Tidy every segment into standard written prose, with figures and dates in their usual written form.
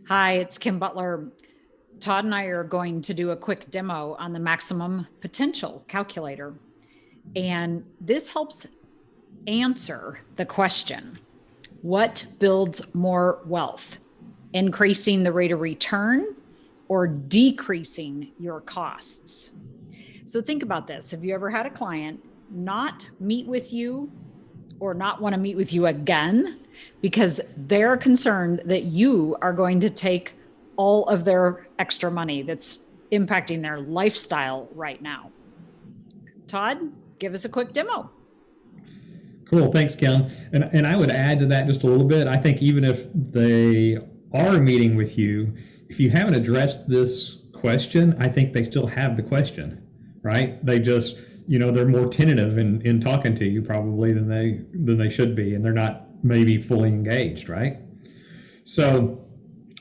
Hi, it's Kim Butler. Todd and I are going to do a quick demo on the maximum potential calculator. And this helps answer the question, what builds more wealth? Increasing the rate of return or decreasing your costs? So think about this. Have you ever had a client not meet with you or not want to meet with you again because they're concerned that you are going to take all of their extra money that's impacting their lifestyle right now? Todd, give us a quick demo. Cool, thanks, Kim. And I would add to that just a little bit. I think even if they are meeting with you, if you haven't addressed this question, I think they still have the question, right? They just, they're more tentative in talking to you probably than they should be, and they're not maybe fully engaged, right? So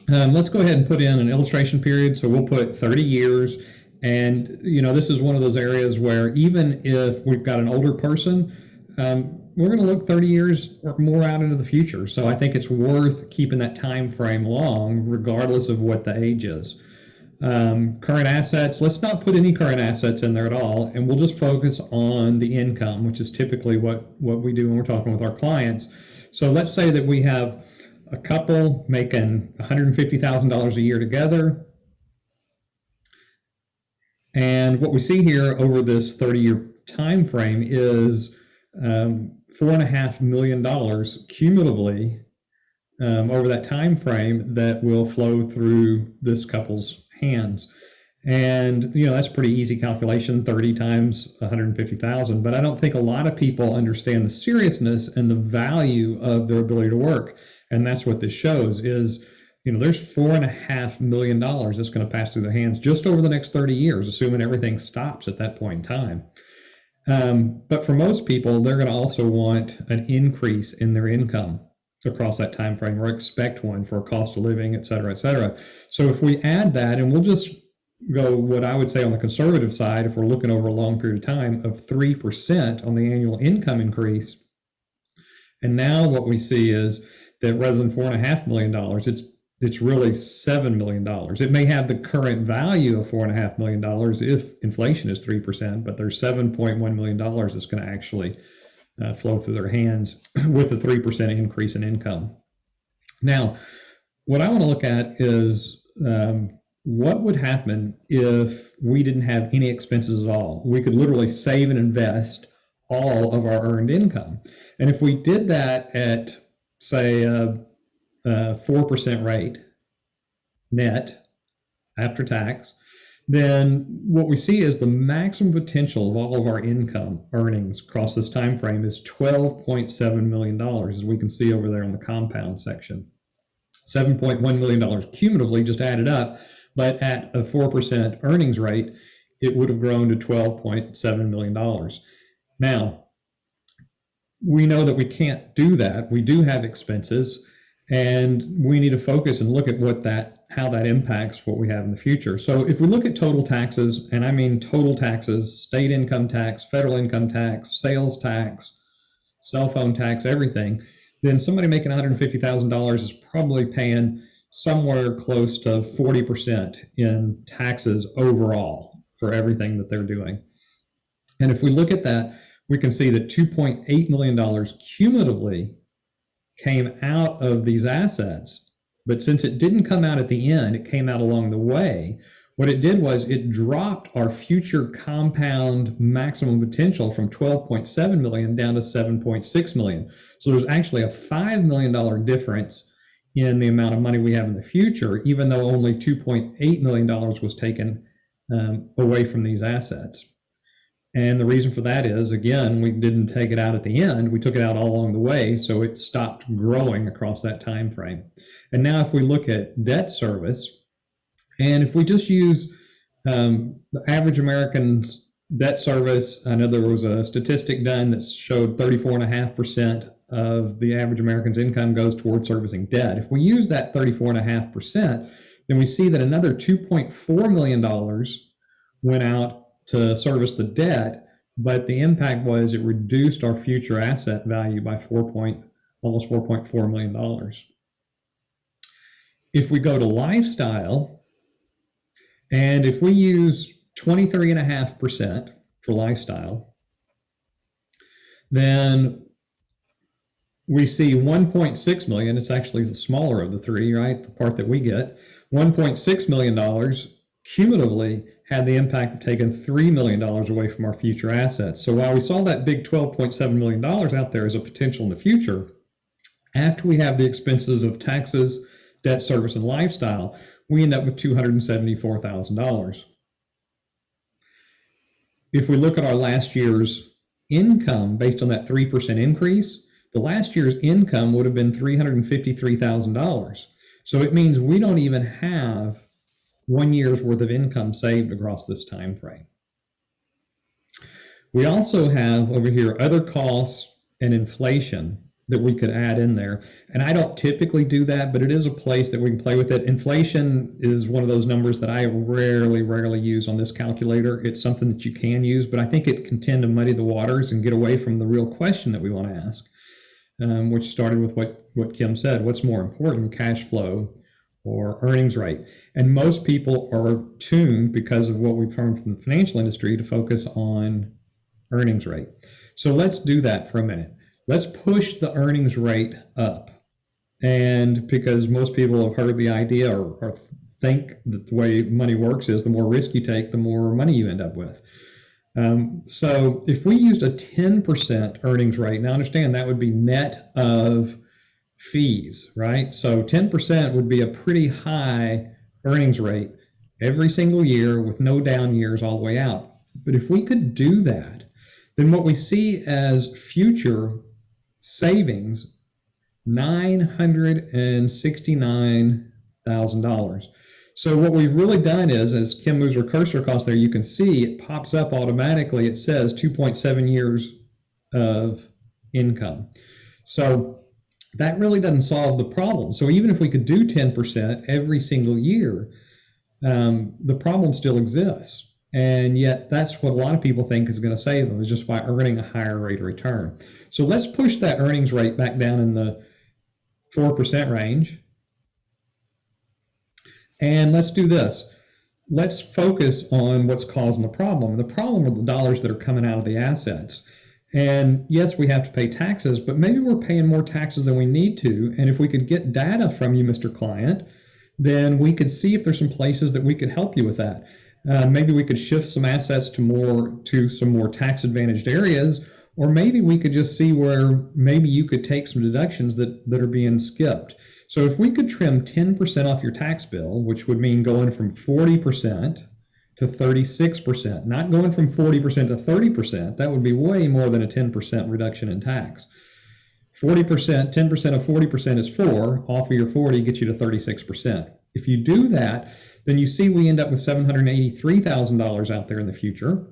let's go ahead and put in an illustration period. So we'll put 30 years. And, this is one of those areas where even if we've got an older person, we're going to look 30 years or more out into the future. So I think it's worth keeping that time frame long, regardless of what the age is. Current assets, let's not put any current assets in there at all, and we'll just focus on the income, which is typically what we do when we're talking with our clients. So let's say that we have a couple making $150,000 a year together. And what we see here over this 30-year time frame is $4.5 million cumulatively over that time frame that will flow through this couple's hands. And that's a pretty easy calculation, 30 times 150,000. But I don't think a lot of people understand the seriousness and the value of their ability to work. And that's what this shows is, there's $4.5 million that's going to pass through their hands just over the next 30 years, assuming everything stops at that point in time. But for most people, they're going to also want an increase in their income across that time frame, or expect one for a cost of living, et cetera, et cetera. So if we add that, and we'll just go what I would say on the conservative side, if we're looking over a long period of time, of 3% on the annual income increase. And now what we see is that rather than $4.5 million, it's really $7 million. It may have the current value of $4.5 million if inflation is 3%, but there's $7.1 million that's going to actually flow through their hands with a 3% increase in income. Now, what I want to look at is what would happen if we didn't have any expenses at all? We could literally save and invest all of our earned income. And if we did that at, say, a 4% rate net after tax, then what we see is the maximum potential of all of our income earnings across this time frame is $12.7 million, as we can see over there in the compound section. $7.1 million cumulatively just added up, but at a 4% earnings rate, it would have grown to $12.7 million. Now, we know that we can't do that. We do have expenses, and we need to focus and look at how that impacts what we have in the future. So if we look at total taxes, and I mean total taxes, state income tax, federal income tax, sales tax, cell phone tax, everything, then somebody making $150,000 is probably paying somewhere close to 40% in taxes overall for everything that they're doing. And if we look at that, we can see that $2.8 million cumulatively came out of these assets. But since it didn't come out at the end, it came out along the way. What it did was it dropped our future compound maximum potential from 12.7 million down to 7.6 million. So there's actually a $5 million difference in the amount of money we have in the future, even though only $2.8 million was taken away from these assets. And the reason for that is, again, we didn't take it out at the end. We took it out all along the way, so it stopped growing across that time frame. And now if we look at debt service, and if we just use the average American's debt service, I know there was a statistic done that showed 34.5% of the average American's income goes towards servicing debt. If we use that 34.5%, then we see that another $2.4 million went out to service the debt, but the impact was it reduced our future asset value by almost $4.4 million. If we go to lifestyle, and if we use 23.5% for lifestyle, then we see 1.6 million. It's actually the smaller of the three, right? The part that we get. $1.6 million cumulatively had the impact of taking $3 million away from our future assets. So while we saw that big $12.7 million out there as a potential in the future, after we have the expenses of taxes, debt service, and lifestyle, we end up with $274,000. If we look at our last year's income based on that 3% increase, the last year's income would have been $353,000. So it means we don't even have 1 year's worth of income saved across this time frame. We also have over here other costs and inflation that we could add in there. And I don't typically do that, but it is a place that we can play with it. Inflation is one of those numbers that I rarely use on this calculator. It's something that you can use, but I think it can tend to muddy the waters and get away from the real question that we want to ask, which started with what Kim said. What's more important, cash flow or earnings rate? And most people are tuned, because of what we've learned from the financial industry, to focus on earnings rate. So let's do that for a minute. Let's push the earnings rate up. And because most people have heard the idea or think that the way money works is the more risk you take, the more money you end up with. So if we used a 10% earnings rate, now understand that would be net of fees, right? So 10% would be a pretty high earnings rate every single year with no down years all the way out. But if we could do that, then what we see as future savings, $969,000. So what we've really done is, as Kim moves her cursor across there, you can see it pops up automatically. It says 2.7 years of income. So that really doesn't solve the problem. So even if we could do 10% every single year, the problem still exists. And yet that's what a lot of people think is going to save them, is just by earning a higher rate of return. So let's push that earnings rate back down in the 4% range. And let's do this. Let's focus on what's causing the problem. The problem are the dollars that are coming out of the assets. And yes, we have to pay taxes, but maybe we're paying more taxes than we need to. And if we could get data from you, Mr. Client, then we could see if there's some places that we could help you with that. Maybe we could shift some assets to some more tax advantaged areas, or maybe we could just see where maybe you could take some deductions that are being skipped. So if we could trim 10% off your tax bill, which would mean going from 40% to 36%, not going from 40% to 30%, that would be way more than a 10% reduction in tax. 40%, 10% of 40% is 4, off of your 40 gets you to 36%. If you do that, then you see we end up with $783,000 out there in the future.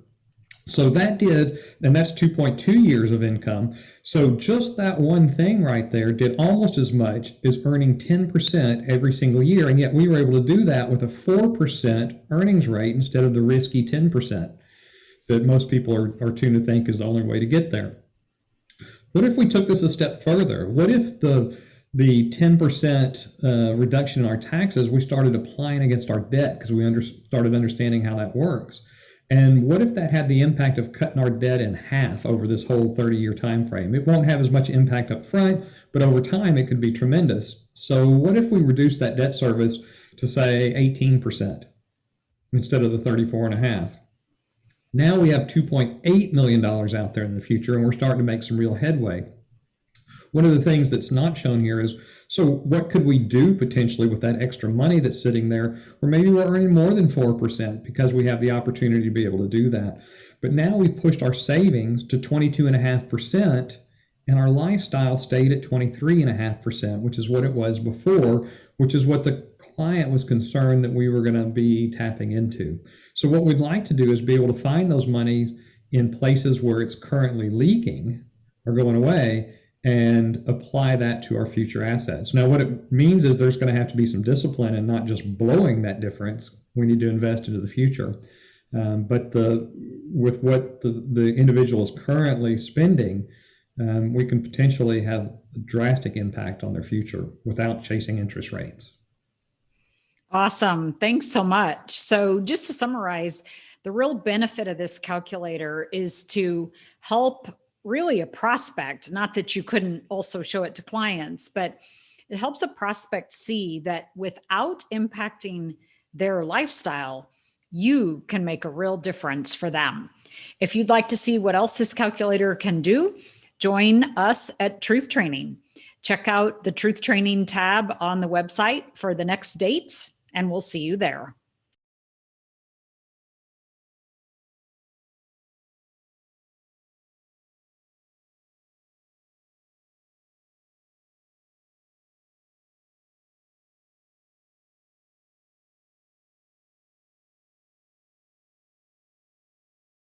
So that did, and that's 2.2 years of income. So just that one thing right there did almost as much as earning 10% every single year. And yet we were able to do that with a 4% earnings rate instead of the risky 10% that most people are tuned to think is the only way to get there. What if we took this a step further? What if the 10% reduction in our taxes, we started applying against our debt because we started understanding how that works? And what if that had the impact of cutting our debt in half over this whole 30-year time frame? It won't have as much impact up front, but over time it could be tremendous. So what if we reduce that debt service to, say, 18% instead of the 34.5%? Now we have $2.8 million out there in the future, and we're starting to make some real headway. One of the things that's not shown here is, so what could we do potentially with that extra money that's sitting there? Or maybe we're earning more than 4% because we have the opportunity to be able to do that. But now we've pushed our savings to 22.5%, and our lifestyle stayed at 23.5%, which is what it was before, which is what the client was concerned that we were going to be tapping into. So what we'd like to do is be able to find those monies in places where it's currently leaking or going away, and apply that to our future assets. Now, what it means is there's going to have to be some discipline and not just blowing that difference. We need to invest into the future. But with what the individual is currently spending, we can potentially have a drastic impact on their future without chasing interest rates. Awesome. Thanks so much. So, just to summarize, the real benefit of this calculator is to help really a prospect, not that you couldn't also show it to clients, but it helps a prospect see that without impacting their lifestyle, you can make a real difference for them. If you'd like to see what else this calculator can do, join us at Truth Training. Check out the Truth Training tab on the website for the next dates, and we'll see you there.